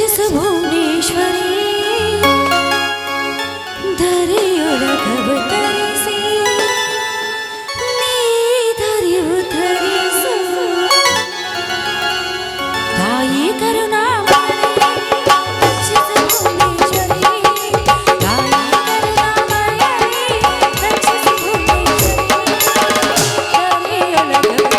ರಕ್ಷಿಸು ಭುವನೇಶ್ವರಿ ಧರೆಯೊಳಗವ ತರಿಸಿ ನೀ ಧರೆಯು ಧರಿಸು ತಾಯಿ ಕರುಣಾಮಯಿ ರಕ್ಷಿಸು ಭುವನೇಶ್ವರಿ ತಾಯಿ ಕರುಣಾಮಯಿ ರಕ್ಷಿಸು ಭುವನೇಶ್ವರಿ ಧರೆಯೊಳಗವ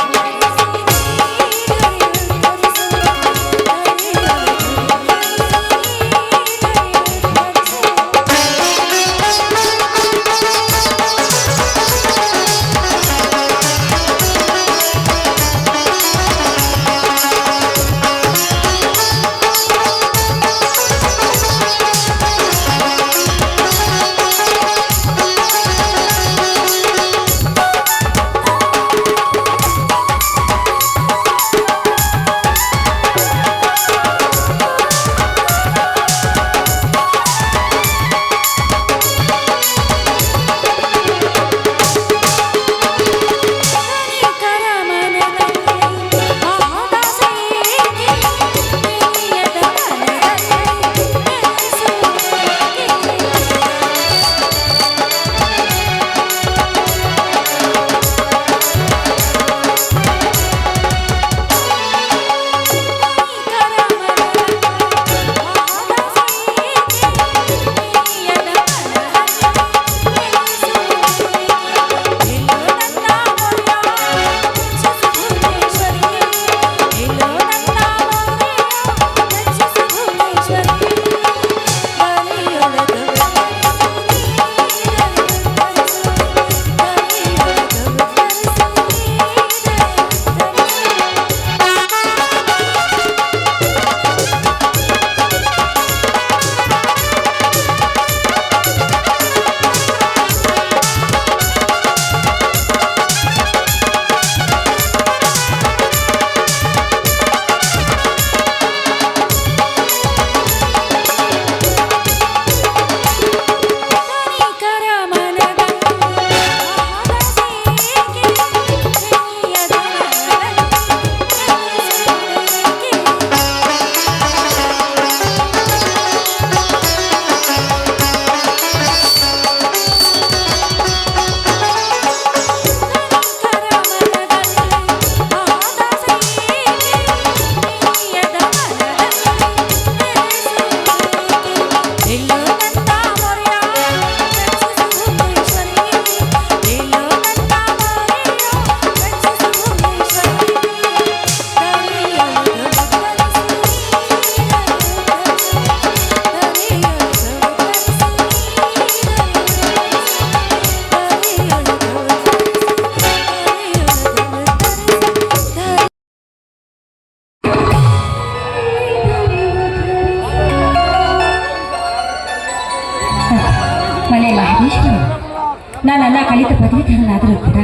ನಾನನ್ನ ಕಲಿತ ಪದವೀಧರನಾದರೂ ಕೂಡ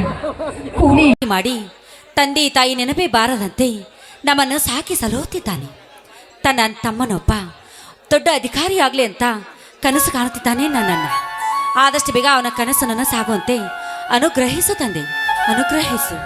ಕೂಲಿ ಮಾಡಿ ತಂದೆ ತಾಯಿ ನೆನಪೇ ಬಾರದಂತೆ ನಮ್ಮನ್ನು ಸಾಕಿ ಸಲಹುತ್ತಿದ್ದಾನೆ. ತನ್ನ ತಮ್ಮನೊಬ್ಬ ದೊಡ್ಡ ಅಧಿಕಾರಿಯಾಗಲಿ ಅಂತ ಕನಸು ಕಾಣುತ್ತಿದ್ದಾನೆ. ನನ್ನನ್ನು ಆದಷ್ಟು ಬೇಗ ಅವನ ಕನಸನ್ನು ಸಾಗುವಂತೆ ಅನುಗ್ರಹಿಸು ತಂದೆ, ಅನುಗ್ರಹಿಸು.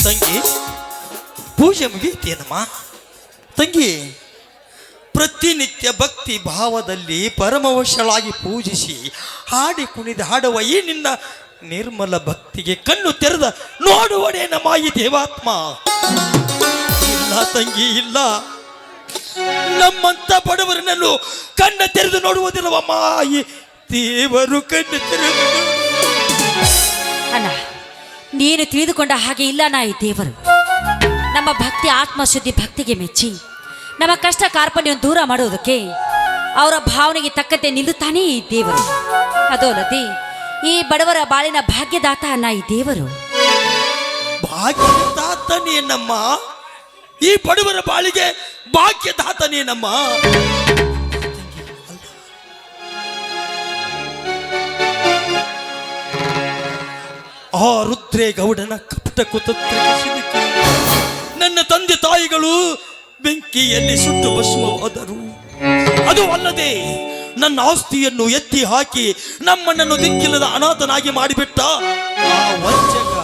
ತಂಗಿ, ಪೂಜೆ ಮುಗಿಯುತ್ತೇನಮ್ಮ? ತಂಗಿ, ಪ್ರತಿನಿತ್ಯ ಭಕ್ತಿ ಭಾವದಲ್ಲಿ ಪರಮವಶಳಾಗಿ ಪೂಜಿಸಿ ಹಾಡಿ ಕುಣಿದು ಹಾಡುವ ಈ ನಿನ್ನ ನಿರ್ಮಲ ಭಕ್ತಿಗೆ ಕಣ್ಣು ತೆರೆದ ನೋಡುವಡೇನಮ್ಮ ಈ ದೇವಾತ್ಮ. ಇಲ್ಲ ತಂಗಿ, ಇಲ್ಲ. ನಮ್ಮಂತ ಬಡವರನ್ನಲ್ಲೂ ಕಣ್ಣ ತೆರೆದು ನೋಡುವುದಿಲ್ಲವಮ್ಮ ಈ ದೇವರು. ಕಣ್ಣು ತೆರೆದು ಅಣ್ಣ, ನೀನು ತಿಳಿದುಕೊಂಡ ಹಾಗೆ ಇಲ್ಲ ನಾ ಈ ದೇವರು. ನಮ್ಮ ಭಕ್ತಿ ಆತ್ಮಶುದ್ಧಿ ಭಕ್ತಿಗೆ ಮೆಚ್ಚಿ ನಮ್ಮ ಕಷ್ಟ ಕಾರ್ಪಣ್ಯವನ್ನು ದೂರ ಮಾಡುವುದಕ್ಕೆ ಅವರ ಭಾವನೆಗೆ ತಕ್ಕಂತೆ ನಿಲ್ಲುತ್ತಾನೆ ಈ ದೇವರು. ಅದೋ ಅಲ್ಲದೆ ಈ ಬಡವರ ಬಾಳಿನ ಭಾಗ್ಯದಾತ ಅನ್ನ ಈ ದೇವರು. ಭಾಗ್ಯದಾತನೇನಮ್ಮ? ಈ ಬಡವರ ಬಾಳಿಗೆ ಭಾಗ್ಯದಾತನೇನಮ್ಮ? ಆ ರುದ್ರೇಗೌಡನ ಕಪಟ ಕುತಂತ್ರಕ್ಕೆ ಸಿಲುಕಿ ನನ್ನ ತಂದೆ ತಾಯಿಗಳು ಬೆಂಕಿಯಲ್ಲಿ ಸುಟ್ಟು ಭಸ್ಮವಾದರು. ಅದು ಅಲ್ಲದೆ ನನ್ನ ಆಸ್ತಿಯನ್ನು ಎತ್ತಿ ಹಾಕಿ ನಮ್ಮಣ್ಣನ್ನು ದಿಕ್ಕಿಲ್ಲದ ಅನಾಥನಾಗಿ ಮಾಡಿಬಿಟ್ಟ ಆ ವಂಚಕ.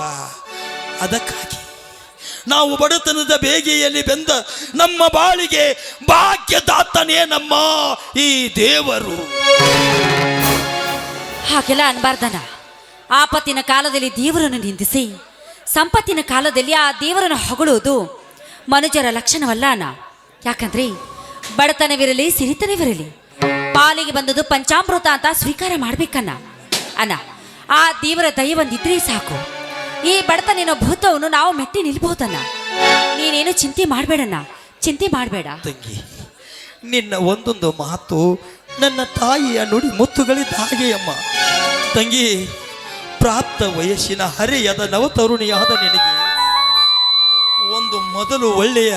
ಅದಕ್ಕಾಗಿ ನಾವು ಬಡತನದ ಬೇಗೆಯಲ್ಲಿ ಬೆಂದ ನಮ್ಮ ಬಾಳಿಗೆ ಭಾಗ್ಯದಾತನೇ ನಮ್ಮ ಈ ದೇವರು. ಹಾಗೆಲ್ಲ ಅನ್ಬಾರ್ದನ. ಆಪತ್ತಿನ ಕಾಲದಲ್ಲಿ ದೇವರನ್ನು ನಿಂದಿಸಿ ಸಂಪತ್ತಿನ ಕಾಲದಲ್ಲಿ ಆ ದೇವರನ್ನು ಹೊಗಳುವುದು ಮನುಜರ ಲಕ್ಷಣವಲ್ಲ ಅಣ್ಣ. ಯಾಕಂದ್ರೆ ಬಡತನವಿರಲಿ ಸಿರಿತನವಿರಲಿ ಪಾಲಿಗೆ ಬಂದದ್ದು ಪಂಚಾಮೃತ ಅಂತ ಸ್ವೀಕಾರ ಮಾಡ್ಬೇಕನ್ನ ಅಣ್ಣ. ಆ ದೇವರ ದಯ ಒಂದಿದ್ರೆ ಸಾಕು. ಈ ಬಡತನ ಭೂತವನ್ನು ನಾವು ಮೆಟ್ಟಿ ನಿಲ್ಬಹುದನ್ನ. ನೀನೇನು ಚಿಂತೆ ಮಾಡಬೇಡಣ್ಣ, ಚಿಂತೆ ಮಾಡಬೇಡ. ತಂಗಿ, ನಿನ್ನ ಒಂದೊಂದು ಮಾತು ನನ್ನ ತಾಯಿಯ ನುಡಿ ಮುತ್ತುಗಳಿದ್ದ ಹಾಗೆಯಮ್ಮ. ತಂಗಿ, ಪ್ರಾಪ್ತ ವಯಸ್ಸಿನ ಹರೆಯದ ನವತರುಣಿಯಾದ ನಿನಗೆ ಒಂದು ಮೊದಲು ಒಳ್ಳೆಯ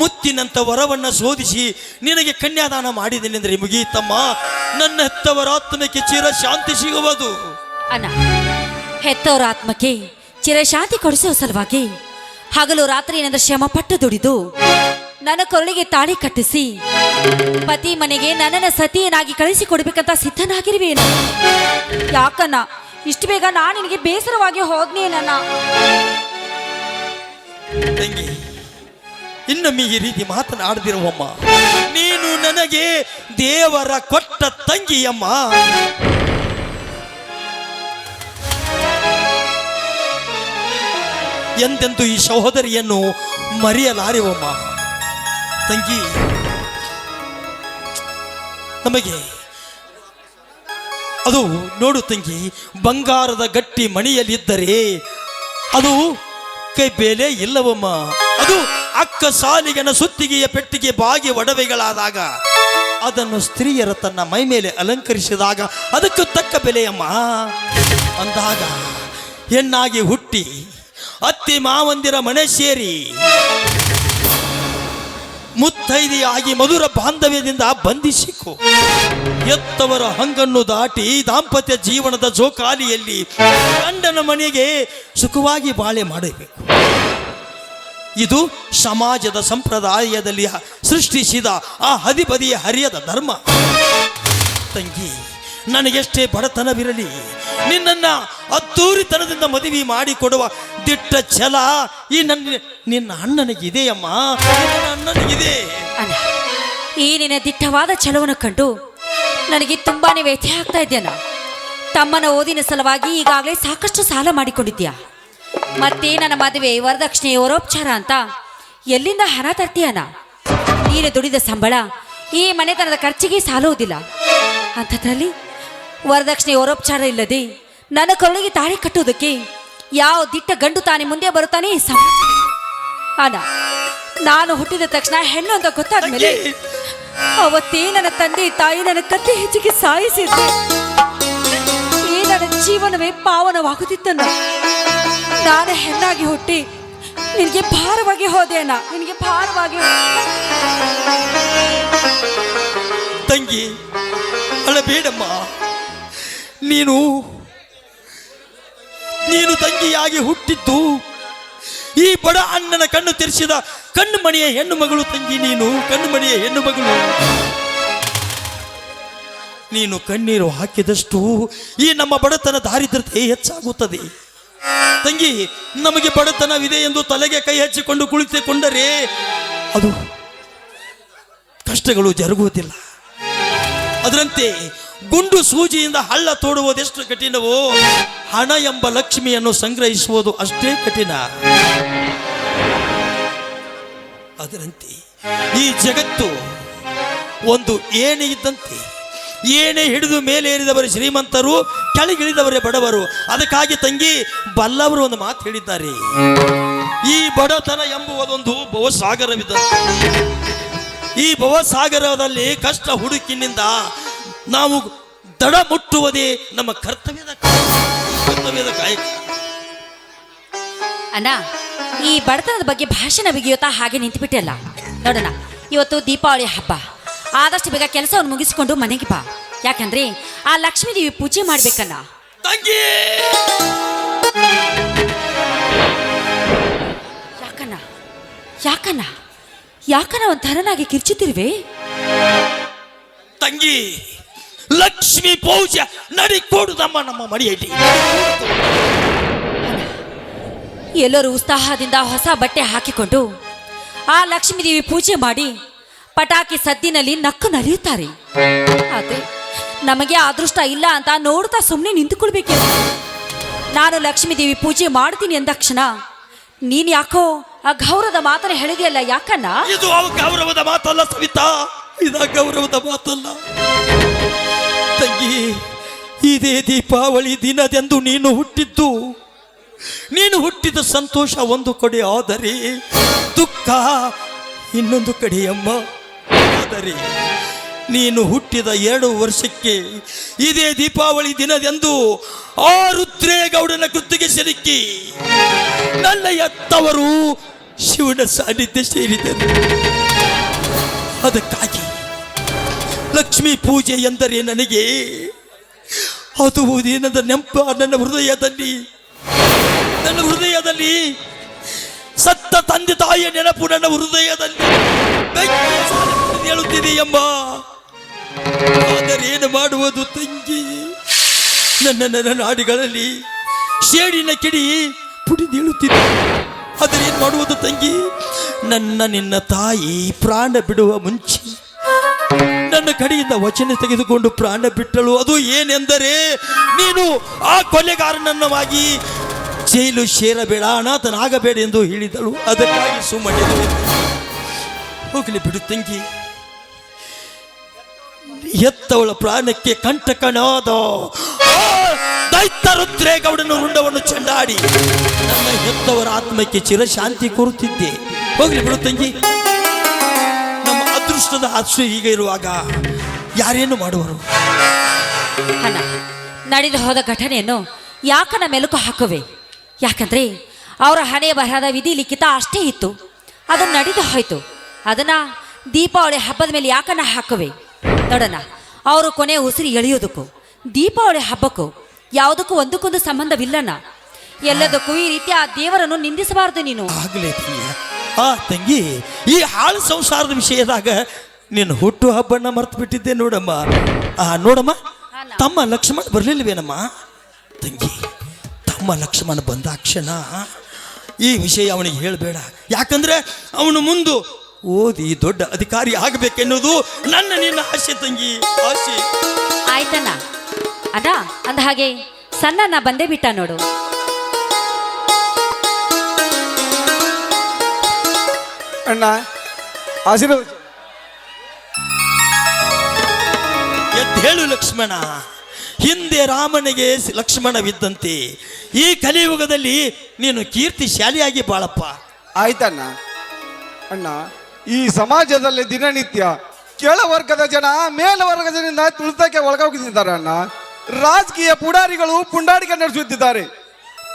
ಮುತ್ತಿನಂಥ ವರವನ್ನು ಶೋಧಿಸಿ ನಿನಗೆ ಕನ್ಯಾದಾನ ಮಾಡಿದ್ದೇನೆಂದರೆ ಮುಗಿಯಿತಮ್ಮ. ನನ್ನ ಹೆತ್ತವರ ಆತ್ಮಕ್ಕೆ ಚಿರ ಶಾಂತಿ ಸಿಗುವುದು. ಅಣ್ಣ, ಹೆತ್ತವರ ಆತ್ಮಕ್ಕೆ ಚಿರಶಾಂತಿ ಕೊಡಿಸುವ ಸಲುವಾಗಿ ಹಗಲು ರಾತ್ರಿ ಏನಾದ್ರೂ ಶ್ರಮ ಪಟ್ಟು ದುಡಿದು ನನ್ನ ಕೊರಳಿಗೆ ತಾಳಿ ಕಟ್ಟಿಸಿ ಪತಿ ಮನೆಗೆ ನನ್ನನ್ನು ಸತಿಯನಾಗಿ ಕಳಿಸಿಕೊಡ್ಬೇಕಂತ ಸಿದ್ಧನಾಗಿರುವೇನು? ಯಾಕನ್ನ ಇಷ್ಟು ಬೇಗ ನಾನು ನಿನಗೆ ಬೇಸರವಾಗಿ ಹೋದ್ನೇನನ್ನ? ತಂಗಿ, ಇನ್ನೊಮ್ಮೆ ಈ ರೀತಿ ಮಾತನಾಡದಿರುವಮ್ಮ. ನೀನು ನನಗೆ ದೇವರ ಕೊಟ್ಟ ತಂಗಿಯಮ್ಮ. ಎಂದೆಂದು ಈ ಸಹೋದರಿಯನ್ನು ಮರೆಯಲಾರೆವಮ್ಮ. ತಂಗಿ, ನಮಗೆ ಅದು ನೋಡು ತಂಗಿ, ಬಂಗಾರದ ಗಟ್ಟಿ ಮಣಿಯಲ್ಲಿದ್ದರೆ ಅದು ಕೈ ಬೆಲೆ ಇಲ್ಲವಮ್ಮ. ಅದು ಅಕ್ಕ ಸಾಲಿಗನ ಸುತ್ತಿಗೆಯ ಪೆಟ್ಟಿಗೆ ಬಾಗಿ ಒಡವೆಗಳಾದಾಗ ಅದನ್ನು ಸ್ತ್ರೀಯರ ತನ್ನ ಮೈ ಮೇಲೆ ಅಲಂಕರಿಸಿದಾಗ ಅದಕ್ಕೂ ತಕ್ಕ ಬೆಲೆಯಮ್ಮ. ಅಂದಾಗ ಹೆಣ್ಣಾಗಿ ಹುಟ್ಟಿ ಅತ್ತಿ ಮಾವಂದಿರ ಮನೆ ಸೇರಿ ಮುತ್ತೈದೆಯಾಗಿ ಮಧುರ ಬಾಂಧವ್ಯದಿಂದ ಬಂಧಿಸಿಕೊ ಎತ್ತವರ ಹಂಗನ್ನು ದಾಟಿ ದಾಂಪತ್ಯ ಜೀವನದ ಜೋಕಾಲಿಯಲ್ಲಿ ಗಂಡನ ಮನೆಗೆ ಸುಖವಾಗಿ ಬಾಳೆ ಮಾಡಬೇಕು. ಇದು ಸಮಾಜದ ಸಂಪ್ರದಾಯದಲ್ಲಿ ಸೃಷ್ಟಿಸಿದ ಆ ಹದಿಬದಿಯ ಹರಿಯದ ಧರ್ಮ. ತಂಗಿ, ನನಗೆಷ್ಟೇ ಬಡತನವಿರಲಿ ನಿನ್ನನ್ನು ಅದ್ದೂರಿತನದಿಂದ ಮದುವೆ ಮಾಡಿಕೊಡುವ ದಿಟ್ಟ ಛಲ ಈ ನಿನ್ನ ಅಣ್ಣನಿಗಿದೆಯಮ್ಮ. ನಿನ್ನ ಅಣ್ಣನಿಗಿದೆ. ಅಣ್ಣ, ಈ ನಿನ್ನ ದಿಟ್ಟವಾದ ಛಲವನ್ನು ಕಂಡು ನನಗೆ ತುಂಬಾನೇ ವ್ಯಥೆ ಆಗ್ತಾ ಇದೆಯಣ್ಣ. ತಮ್ಮನ ಓದಿನ ಸಲುವಾಗಿ ಈಗಾಗಲೇ ಸಾಕಷ್ಟು ಸಾಲ ಮಾಡಿಕೊಂಡಿದ್ಯಾ. ಮತ್ತೆ ನನ್ನ ಮದುವೆ ವರದಕ್ಷಿಣೆ ವರೋಪಚಾರ ಅಂತ ಎಲ್ಲಿಂದ ಹಣ ತರ್ತೀಯಣ್ಣ? ನೀನು ದುಡಿದ ಸಂಬಳ ಈ ಮನೆತನದ ಖರ್ಚಿಗೆ ಸಾಲುವುದಿಲ್ಲ. ಅಂಥದ್ರಲ್ಲಿ ವರದಕ್ಷಿಣೆ ವರೋಪಚಾರ ಇಲ್ಲದೆ ನನ್ನ ಕೊರಳಿಗೆ ತಾಳಿ ಕಟ್ಟುವುದಕ್ಕೆ ಯಾವ ದಿಟ್ಟ ಗಂಡು ತಾನೇ ಮುಂದೆ ಬರುತ್ತಾನೆ ಅಣ್ಣ. ನಾನು ಹುಟ್ಟಿದ ತಕ್ಷಣ ಹೆಣ್ಣು ಅಂತ ಗೊತ್ತಾದ ಮೇಲೆ ಅವತ್ತೇ ನನ್ನ ತಂದೆ ತಾಯಿ ನನ್ನ ಕತ್ತೆ ಹೆಚ್ಚಿಗೆ ಸಾಯಿಸಿದ್ರೆ ಈ ನನ್ನ ಜೀವನವೇ ಪಾವನವಾಗುತ್ತಿತ್ತಣ್ಣ. ನಾನು ಹೆಣ್ಣಾಗಿ ಹುಟ್ಟಿ ನಿನಗೆ ಭಾರವಾಗಿ ಹೋದೆ ಅಣ್ಣ, ನಿನಗೆ ಭಾರವಾಗಿ. ತಂಗಿ, ಅಳಬೇಡಮ್ಮ. ನೀನು ತಂಗಿಯಾಗಿ ಹುಟ್ಟಿದ್ದು ಈ ಬಡ ಅಣ್ಣನ ಕಣ್ಣು ತೆರೆಸಿದ ಕಣ್ಣು ಮಣಿಯ ಹೆಣ್ಣು ಮಗಳು. ತಂಗಿ, ನೀನು ಕಣ್ಣು ಮಣಿಯ ಹೆಣ್ಣು ಮಗಳು. ನೀನು ಕಣ್ಣೀರು ಹಾಕಿದಷ್ಟು ಈ ನಮ್ಮ ಬಡತನ ದಾರಿದ್ರತೆ ಹೆಚ್ಚಾಗುತ್ತದೆ. ತಂಗಿ, ನಮಗೆ ಬಡತನವಿದೆ ಎಂದು ತಲೆಗೆ ಕೈ ಹಚ್ಚಿಕೊಂಡು ಕುಳಿತುಕೊಂಡರೆ ಅದು ಕಷ್ಟಗಳು ಜರುಗುವುದಿಲ್ಲ. ಅದರಂತೆ ಗುಂಡು ಸೂಜಿಯಿಂದ ಹಳ್ಳ ತೋಡುವುದೆಷ್ಟು ಕಠಿಣವೋ ಹಣ ಎಂಬ ಲಕ್ಷ್ಮಿಯನ್ನು ಸಂಗ್ರಹಿಸುವುದು ಅಷ್ಟೇ ಕಠಿಣ. ಅದರಂತೆ ಈ ಜಗತ್ತು ಒಂದು ಏಣಿ ಇದ್ದಂತೆ. ಏನೇ ಹಿಡಿದು ಮೇಲೆ ಏರಿದವರು ಶ್ರೀಮಂತರು, ಕೆಳಗಿಳಿದವರೇ ಬಡವರು. ಅದಕ್ಕಾಗಿ ತಂಗಿ, ಬಲ್ಲವರು ಒಂದು ಮಾತು ಹೇಳಿದ್ದಾರೆ, ಈ ಬಡತನ ಎಂಬುವುದೊಂದು ಭವಸಾಗರವಿದೆ. ಈ ಭವಸಾಗರದಲ್ಲಿ ಕಷ್ಟ ಹುಡುಕಿನಿಂದ ನಾವು ದಡ ಮುಟ್ಟುವುದೇ ನಮ್ಮ ಕರ್ತವ್ಯದ ಕಾಯಕ. ಅಣ್ಣ, ಈ ಬಡತನದ ಬಗ್ಗೆ ಭಾಷಣ ಬಿಗಿಯೋತಾ ಹಾಗೆ ನಿಂತುಬಿಟ್ಟಲ್ಲ. ನೋಡೋಣ, ಇವತ್ತು ದೀಪಾವಳಿ ಹಬ್ಬ. ಆದಷ್ಟು ಬೇಗ ಕೆಲಸವನ್ನು ಮುಗಿಸಿಕೊಂಡು ಮನೆಗೆ ಬಾ. ಯಾಕಂದ್ರೆ ಆ ಲಕ್ಷ್ಮೀ ದೇವಿ ಪೂಜೆ ಮಾಡ್ಬೇಕನ್ನ. ತಂಗಿ ಯಾಕನ ಒಂಥರನಾಗಿ ಕಿರ್ಚುತ್ತಿರುವೆ? ತಂಗಿ, ಲಕ್ಷ್ಮಿ ಪೂಜೆ ನಡಿಕೊಡುದಮ್ಮ ನಮ್ಮ ಮನೆಯಲ್ಲಿ. ಎಲ್ಲರೂ ಉತ್ಸಾಹದಿಂದ ಹೊಸ ಬಟ್ಟೆ ಹಾಕಿಕೊಂಡು ಆ ಲಕ್ಷ್ಮೀ ದೇವಿ ಪೂಜೆ ಮಾಡಿ ಪಟಾಕಿ ಸದ್ದಿನಲ್ಲಿ ನಕ್ಕು ನಲಿಯುತ್ತಾರೆ. ಆದರೆ ನಮಗೆ ಅದೃಷ್ಟ ಇಲ್ಲ ಅಂತ ನೋಡ್ತಾ ಸುಮ್ಮನೆ ನಿಂತುಕೊಳ್ಬೇಕೆ? ನಾನು ಲಕ್ಷ್ಮೀ ದೇವಿ ಪೂಜೆ ಮಾಡ್ತೀನಿ ಎಂದಕ್ಷಣ ನೀನು ಯಾಕೋ ಆ ಗೌರವದ ಮಾತನ್ನ ಹೇಳಿದೆಯಲ್ಲ, ಯಾಕನ್ನ? ಇದು ಗೌರವದ ಮಾತಲ್ಲ ಸವಿತಾ, ಇದ ಗೌರವದ ಮಾತಲ್ಲ ತಂಗಿ. ಇದೇ ದೀಪಾವಳಿ ದಿನದಂದು ನೀನು ಹುಟ್ಟಿದ ಸಂತೋಷ ಒಂದು ಕಡೆ, ಆದರೆ ದುಃಖ ಇನ್ನೊಂದು ಕಡೆ ಅಮ್ಮ. ಆದರೆ ನೀನು ಹುಟ್ಟಿದ 2 ವರ್ಷಕ್ಕೆ ಇದೇ ದೀಪಾವಳಿ ದಿನದಂದು ಆ ರುದ್ರೇಗೌಡನ ಕೃತಿಗೆ ಸಿಲುಕಿ ನನ್ನ ಎತ್ತವರು ಶಿವನ ಸಾನ್ನಿಧ್ಯ ಸೇರಿದರು. ಅದಕ್ಕಾಗಿ ಲಕ್ಷ್ಮೀ ಪೂಜೆ ಎಂದರೆ ನನಗೆ ಅದು ದಿನದ ನೆನಪು. ನನ್ನ ಹೃದಯದಲ್ಲಿ ಸತ್ತ ತಂದೆ ತಾಯಿಯ ನೆನಪು ನನ್ನ ಹೃದಯದಲ್ಲಿ ಹೇಳುತ್ತಿದೆಯಮ್ಮ. ಆದರೆ ಏನು ಮಾಡುವುದು ತಂಗಿ? ನನ್ನ ನಾಡಿಗಳಲ್ಲಿ ಶೇಡಿನ ಕಿಡಿ ಪುಡಿದೇಳುತ್ತಿದೆ. ಆದರೆ ಏನು ಮಾಡುವುದು ತಂಗಿ? ನಿನ್ನ ತಾಯಿ ಪ್ರಾಣ ಬಿಡುವ ಮುಂಚೆ ನನ್ನ ಕಡೆಯಿಂದ ವಚನ ತೆಗೆದುಕೊಂಡು ಪ್ರಾಣ ಬಿಟ್ಟಳು. ಅದು ಏನೆಂದರೆ, ನೀನು ಆ ಕೊಲೆಗಾರನನ್ನವಾಗಿ ಜೈಲು ಸೇರಬೇಡ, ಅನಾಥನಾಗಬೇಡ ಎಂದು ಹೇಳಿದಳು. ಅದಕ್ಕಾಗಿ ಸುಮ್ಮನೆ ಹೋಗಲಿ ಬಿಡು ತಂಗಿ. ಎತ್ತವಳ ಪ್ರಾಣಕ್ಕೆ ಕಂಟಕನಾದ ದೈತ್ಯ ರುದ್ರೇಗೌಡನ ರುಂಡವನ್ನು ಚೆಂಡಾಡಿ ನನ್ನ ಹೆತ್ತವರ ಆತ್ಮಕ್ಕೆ ಚಿರಶಾಂತಿ ಕೋರುತ್ತಿದ್ದೆ. ಹೋಗಲಿ ಬಿಡು ತಂಗಿ. ನಮ್ಮ ಅದೃಷ್ಟದ ಆಶ್ರಯ ಹೀಗೆ ಇರುವಾಗ ಯಾರೇನು ಮಾಡುವರು? ಅಣ್ಣ, ನಡೆದು ಹೋದ ಘಟನೆಯನ್ನು ಯಾಕನ ಮೆಲುಕು ಹಾಕುವೆ? ಯಾಕಂದ್ರೆ ಅವರ ಹಣೆ ಬರಹದ ವಿಧಿ ಲಿಖಿತ ಅಷ್ಟೇ ಇತ್ತು, ಅದು ನಡೆದು ಹೋಯ್ತು. ಅದನ್ನ ದೀಪಾವಳಿ ಹಬ್ಬದ ಮೇಲೆ ಯಾಕನ ಹಾಕುವೆ? ನೋಡೋಣ, ಅವರು ಕೊನೆ ಉಸಿರು ಎಳೆಯೋದಕ್ಕೂ ದೀಪಾವಳಿ ಹಬ್ಬಕ್ಕೂ ಯಾವುದಕ್ಕೂ ಒಂದಕ್ಕೊಂದು ಸಂಬಂಧವಿಲ್ಲಣ್ಣ. ಎಲ್ಲದಕ್ಕೂ ಈ ರೀತಿ ಆ ದೇವರನ್ನು ನಿಂದಿಸಬಾರದು ನೀನು. ಆಗಲೇ ತಂಗಿ, ಈ ಹಾಳು ಸಂಸಾರದ ವಿಷಯದಾಗ ನೀನು ಹುಟ್ಟು ಹಬ್ಬನ ಮರ್ತು ಬಿಟ್ಟಿದ್ದೆ ನೋಡಮ್ಮ. ನೋಡಮ್ಮ, ತಮ್ಮ ಲಕ್ಷ್ಮಣ ಬರಲಿಲ್ವೇನಮ್ಮ? ತಂಗಿ, ತಮ್ಮ ಲಕ್ಷ್ಮಣ ಬಂದಾಕ್ಷಣ ಈ ವಿಷಯ ಅವನಿಗೆ ಹೇಳಬೇಡ. ಯಾಕಂದ್ರೆ ಅವನು ಮುಂದೆ ಓದಿ ದೊಡ್ಡ ಅಧಿಕಾರಿ ಆಗಬೇಕೆನ್ನುವುದು ನಿನ್ನ ಆಸೆ ತಂಗಿ, ಆಸೆ. ಆಯ್ತಣ್ಣ. ಅಣ್ಣ, ಅಂದ ಹಾಗೆ ಸಣ್ಣ ಬಂದೇ ಬಿಟ್ಟ ನೋಡು. ಅಣ್ಣ ಆಶೀರ್ವಾದ. ಎದ್ದೇಳು ಲಕ್ಷ್ಮಣ. ಹಿಂದೆ ರಾಮನಿಗೆ ಲಕ್ಷ್ಮಣವಿದ್ದಂತೆ ಈ ಕಲಿಯುಗದಲ್ಲಿ ನೀನು ಕೀರ್ತಿಶಾಲಿಯಾಗಿ ಬಾಳಪ್ಪ. ಆಯ್ತಣ್ಣ. ಅಣ್ಣ, ಈ ಸಮಾಜದಲ್ಲಿ ದಿನನಿತ್ಯ ಕೆಳವರ್ಗದ ಜನ ಮೇಲ್ವರ್ಗದಿಂದ ತುಳಿತಕ್ಕೆ ಒಳಗೋಗಿದ್ದಾರೆ ಅಣ್ಣ. ರಾಜಕೀಯ ಪುಡಾರಿಗಳು ಪುಂಡಾಟಿಕೆ ನಡೆಸುತ್ತಿದ್ದಾರೆ.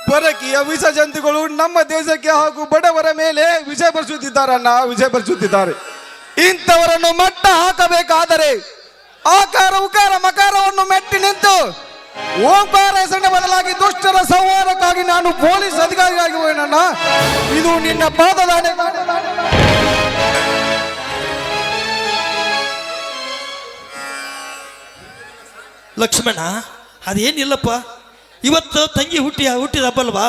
ಪರಕೀಯ ವಿಷ ಜಂತುಗಳು ನಮ್ಮ ದೇಶಕ್ಕೆ ಹಾಗೂ ಬಡವರ ಮೇಲೆ ವಿಷ ಬರಿಸುತ್ತಿದ್ದಾರೆ ಅಣ್ಣ, ವಿಷ ಬರಿಸುತ್ತಿದ್ದಾರೆ. ಇಂಥವರನ್ನು ಮಟ್ಟ ಹಾಕಬೇಕಾದರೆ ಆಕಾರ ಉಕಾರ ಮಕಾರವನ್ನು ಮೆಟ್ಟಿ ನಿಂತು ಓಂಕಾರ ಹೆಸರಿನ ಬದಲಾಗಿ ದುಷ್ಟರ ಸಂಹಾರಕ್ಕಾಗಿ ನಾನು ಪೊಲೀಸ್ ಅಧಿಕಾರಿಯಾಗಿ ಹೋಗೋಣ. ಇದು ನಿನ್ನ ಪಾದದಾನೆ. ಲಕ್ಷ್ಮಣ, ಅದೇನಿಲ್ಲಪ್ಪ, ಇವತ್ತು ತಂಗಿ ಹುಟ್ಟಿದ ಹಬ್ಬಲ್ವಾ,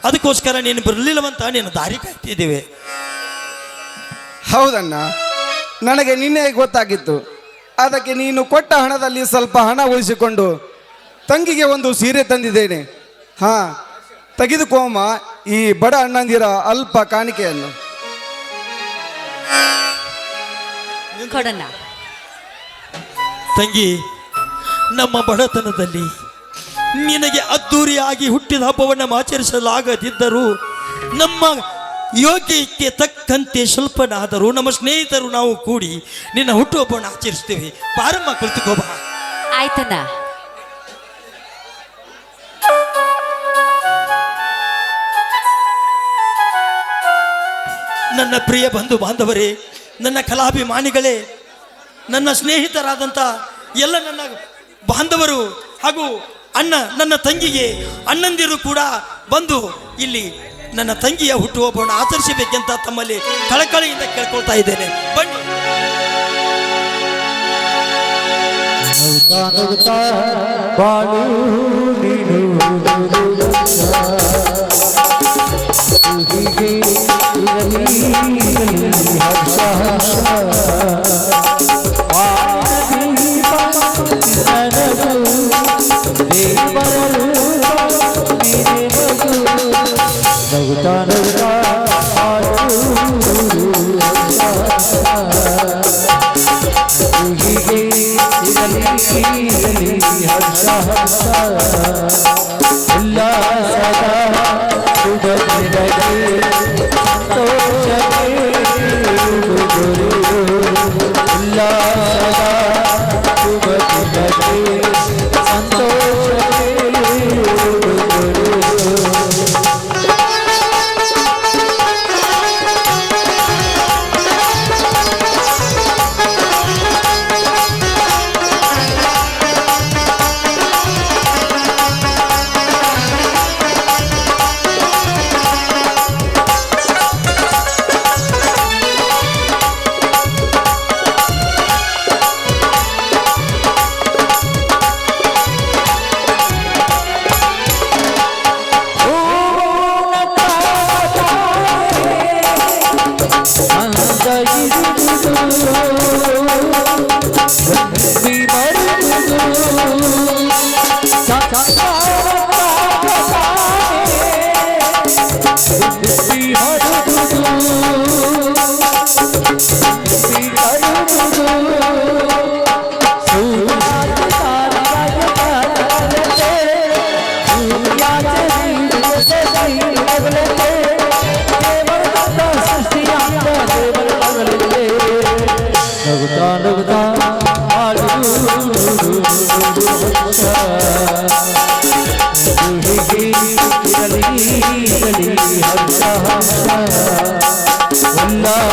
ಅದಕ್ಕೋಸ್ಕರ ನೀನು ಬರಲಿಲ್ಲವಂತ ನೀನು ದಾರಿ ಕಾಯ್ತಿದ್ದೇವೆ. ಹೌದಣ್ಣ, ನನಗೆ ನಿನ್ನೆ ಗೊತ್ತಾಗಿತ್ತು. ಅದಕ್ಕೆ ನೀನು ಕೊಟ್ಟ ಹಣದಲ್ಲಿ ಸ್ವಲ್ಪ ಹಣ ಉಳಿಸಿಕೊಂಡು ತಂಗಿಗೆ ಒಂದು ಸೀರೆ ತಂದಿದ್ದೇನೆ. ಹಾ, ತೆಗೆದುಕೋಮ ಈ ಬಡ ಅಣ್ಣಂದಿರ ಅಲ್ಪ ಕಾಣಿಕೆಯನ್ನು. ಕೊಡಣ್ಣ. ತಂಗಿ, ನಮ್ಮ ಬಡತನದಲ್ಲಿ ನಿನಗೆ ಅದ್ದೂರಿಯಾಗಿ ಹುಟ್ಟಿದ ಹಬ್ಬವನ್ನು ಆಚರಿಸಲಾಗದಿದ್ದರೂ ನಮ್ಮ ಯೋಗ್ಯಕ್ಕೆ ತಕ್ಕಂತೆ ಸ್ವಲ್ಪನಾದರೂ ನಮ್ಮ ಸ್ನೇಹಿತರು ನಾವು ಕೂಡಿ ನಿನ್ನ ಹುಟ್ಟುಹಬ್ಬವನ್ನು ಆಚರಿಸ್ತೇವೆ. ಬಾರಮ್ಮ, ಕುಳಿತುಕೋಬ. ಆಯ್ತಣ್ಣ. ನನ್ನ ಪ್ರಿಯ ಬಂಧು ಬಾಂಧವರೇ, ನನ್ನ ಕಲಾಭಿಮಾನಿಗಳೇ, ನನ್ನ ಸ್ನೇಹಿತರಾದಂಥ ಎಲ್ಲ ನನ್ನ ಬಾಂಧವರು ಹಾಗೂ ನನ್ನ ತಂಗಿಗೆ ಅಣ್ಣಂದಿರು ಕೂಡ ಬಂದು ಇಲ್ಲಿ ನನ್ನ ತಂಗಿಯ ಹುಟ್ಟುಹಬ್ಬವನ್ನು ಆಚರಿಸಬೇಕೆಂತ ತಮ್ಮಲ್ಲಿ ಕಳಕಳಿಯಿಂದ ಕೇಳ್ಕೊಳ್ತಾ ಇದ್ದೇನೆ. ಬನ್ನಿ. ಬಾಳು ನೀನು ಹೀಗೆ ಇರಲಿ ಹರ್ಷ ನಗುತ್ತಾ ನಗುತ್ತಾ ಹೀಗೆ ಇರಲಿ ಹರ್ಷ ಹರ್ಷ ಎಲ್ಲ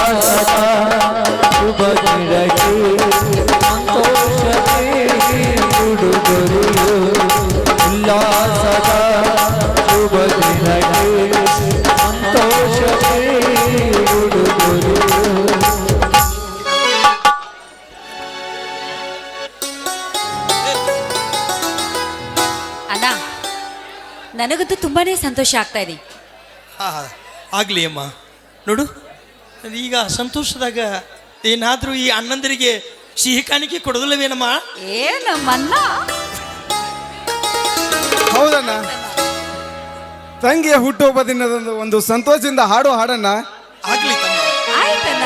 ಸದಾ ಶುಭ ದಿನಕ್ಕೆ ಸಂತೋಷಕ್ಕೆ ಉಡುಗೊರೆ ಎಲ್ಲ ಸದಾ ಶುಭ ದಿನಕ್ಕೆ ಸಂತೋಷಕ್ಕೆ ಉಡುಗೊರೆ. ಅಣ್ಣ, ನನಗಂತೂ ತುಂಬಾನೇ ಸಂತೋಷ ಆಗ್ತಾ ಇದೆ. ಆಗ್ಲಿ ಅಮ್ಮ. ನೋಡು, ಈಗ ಸಂತೋಷದಾಗ ಏನಾದ್ರೂ ಈ ಅಣ್ಣಂದರಿಗೆ ಸಿಹಿ ಕಾಣಿಕೆ ಕೊಡೋದಿಲ್ಲವೇನಮ್ಮ? ನಮ್ಮಣ್ಣ ಹೌದಣ್ಣ, ತಂಗಿಯ ಹುಟ್ಟುಹಬ್ಬ ದಿನದಂದು ಒಂದು ಸಂತೋಷದಿಂದ ಹಾಡು ಹಾಡಣ್ಣ. ಆಗ್ಲಿ ತಮ್ಮ. ಆಯ್ತಣ್ಣ.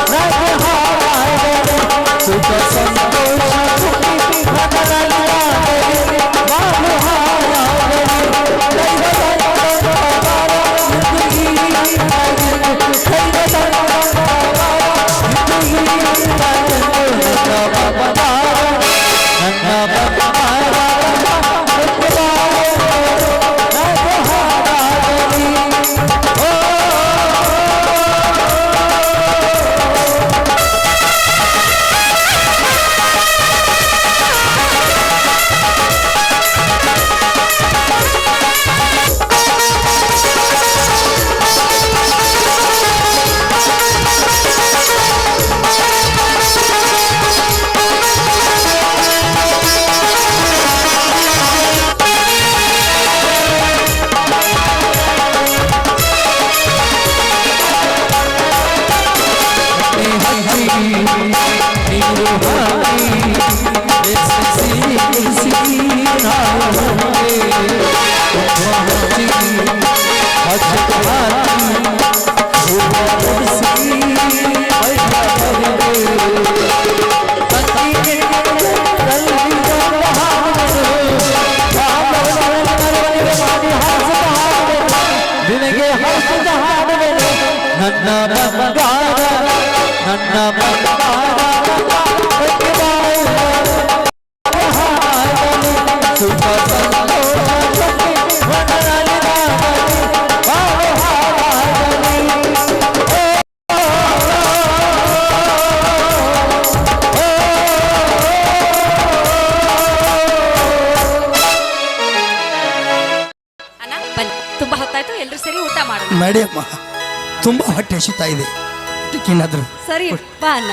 ನನ್ನ ಬಂಗಾರ ನನ್ನ ಬಂಗಾರ ಸುಖ ಸಂತೋಷಕ್ಕೆ ಒಡನಾಡಿ ಬಾಳು ಹಾಡಲಿ. ಅಣ್ಣ ಬನ್ನಿ, ತುಂಬಾ ಹೊತ್ತಾಯ್ತು, ಎಲ್ರು ಸೇರಿ ಊಟ ಮಾಡೋಣ. ನಡಿಯಮ್ಮ, ತುಂಬಾ ಹೊಟ್ಟೆ ಹಸಿತಾ ಇದೆ. ಏನಾದ್ರು ಸರಿ ಬಾ ಅಣ್ಣ.